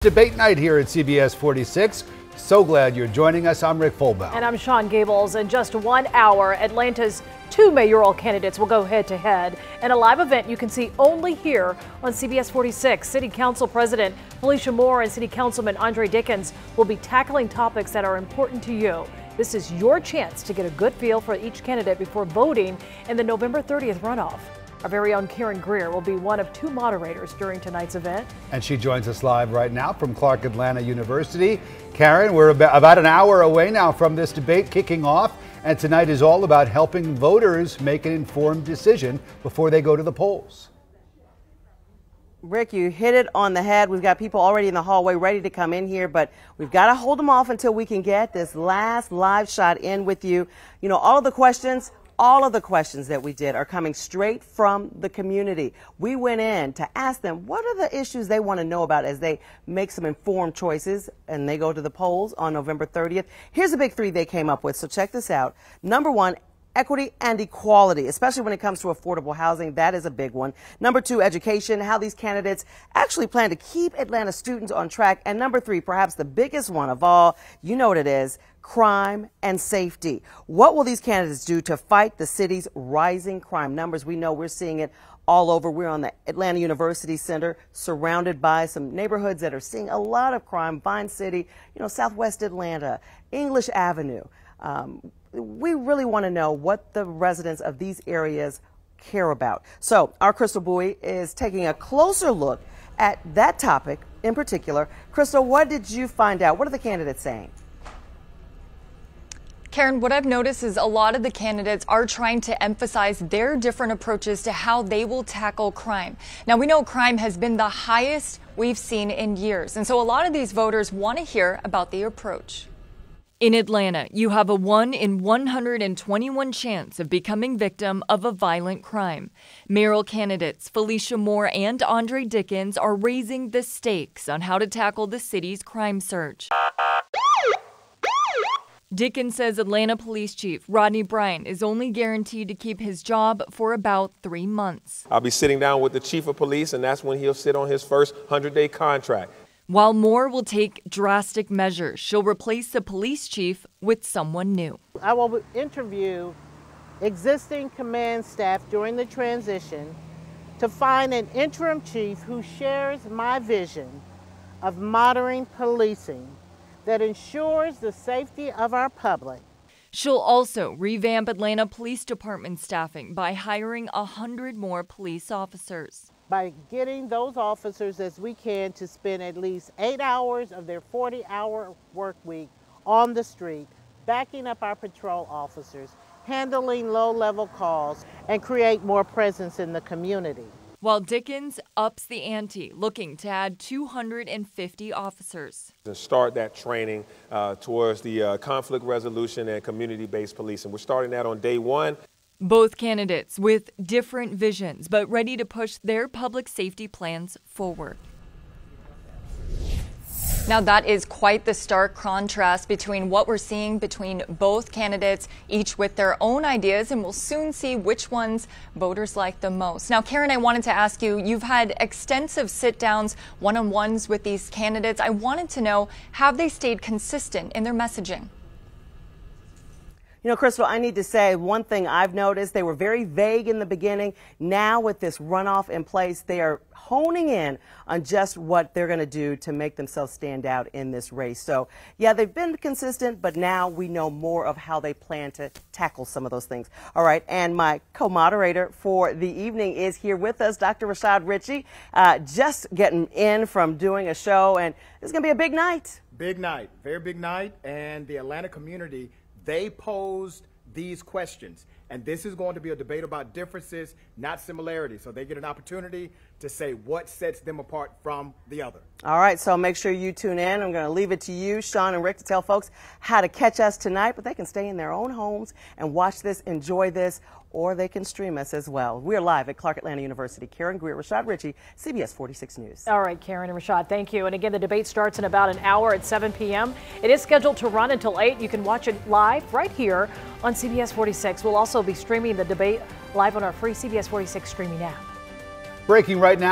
Debate night here at CBS 46. So glad you're joining us. I'm Rick Fulbaum. And I'm Sean Gables. In just 1 hour, Atlanta's two mayoral candidates will go head to head in a live event you can see only here on CBS 46. City Council President Felicia Moore and City Councilman Andre Dickens will be tackling topics that are important to you. This is your chance to get a good feel for each candidate before voting in the November 30th runoff. Our very own Karen Greer will be one of two moderators during tonight's event. And she joins us live right now from Clark Atlanta University. Karen, we're about an hour away now from this debate kicking off. And tonight is all about helping voters make an informed decision before they go to the polls. Rick, you hit it on the head. We've got people already in the hallway ready to come in here, but we've got to hold them off until we can get this last live shot in with you. You know, all of the questions that we did are coming straight from the community. We went in to ask them what are the issues they want to know about as they make some informed choices and they go to the polls on November 30th. Here's the big three they came up with, so check this out. Number one, equity and equality, especially when it comes to affordable housing. That is a big one. Number two, education, how these candidates actually plan to keep Atlanta students on track. And number three, perhaps the biggest one of all, you know what it is, crime and safety. What will these candidates do to fight the city's rising crime numbers? We know we're seeing it all over. We're on the Atlanta University Center, surrounded by some neighborhoods that are seeing a lot of crime. Vine City, you know, Southwest Atlanta, English Avenue. We really want to know what the residents of these areas care about. So our Crystal Bowie is taking a closer look at that topic in particular. Crystal, what did you find out? What are the candidates saying? Karen, what I've noticed is a lot of the candidates are trying to emphasize their different approaches to how they will tackle crime. Now, we know crime has been the highest we've seen in years, and so a lot of these voters want to hear about the approach. In Atlanta, you have a 1 in 121 chance of becoming victim of a violent crime. Mayoral candidates Felicia Moore and Andre Dickens are raising the stakes on how to tackle the city's crime surge. Dickens says Atlanta Police Chief Rodney Bryant is only guaranteed to keep his job for about 3 months. I'll be sitting down with the chief of police, and that's when he'll sit on his first 100-day contract. While Moore will take drastic measures, she'll replace the police chief with someone new. I will interview existing command staff during the transition to find an interim chief who shares my vision of modern policing that ensures the safety of our public. She'll also revamp Atlanta Police Department staffing by hiring 100 more police officers. By getting those officers as we can to spend at least 8 hours of their 40-hour work week on the street, backing up our patrol officers, handling low-level calls, and create more presence in the community. While Dickens ups the ante, looking to add 250 officers. And start that training towards the conflict resolution and community-based policing. We're starting that on day one. Both candidates with different visions, but ready to push their public safety plans forward. Now that is quite the stark contrast between what we're seeing between both candidates, each with their own ideas, and we'll soon see which ones voters like the most. Now, Karen, I wanted to ask you, you've had extensive sit-downs, one-on-ones with these candidates. I wanted to know, have they stayed consistent in their messaging? You know, Crystal, I need to say one thing I've noticed. They were very vague in the beginning. Now with this runoff in place, they are honing in on just what they're going to do to make themselves stand out in this race. So, yeah, they've been consistent, but now we know more of how they plan to tackle some of those things. All right, and my co-moderator for the evening is here with us, Dr. Rashad Ritchie, just getting in from doing a show, and it's going to be a big night. Big night, very big night, and the Atlanta community, they posed these questions, and this is going to be a debate about differences, not similarities. So they get an opportunity to say what sets them apart from the other. All right, so make sure you tune in. I'm going to leave it to you, Sean and Rick, to tell folks how to catch us tonight, but they can stay in their own homes and watch this, enjoy this, or they can stream us as well. We're live at Clark Atlanta University. Karen Greer, Rashad Ritchie, CBS 46 News. All right, Karen and Rashad, thank you. And again, the debate starts in about an hour at 7 p.m. It is scheduled to run until 8. You can watch it live right here on CBS 46. We'll also be streaming the debate live on our free CBS 46 streaming app. Breaking right now.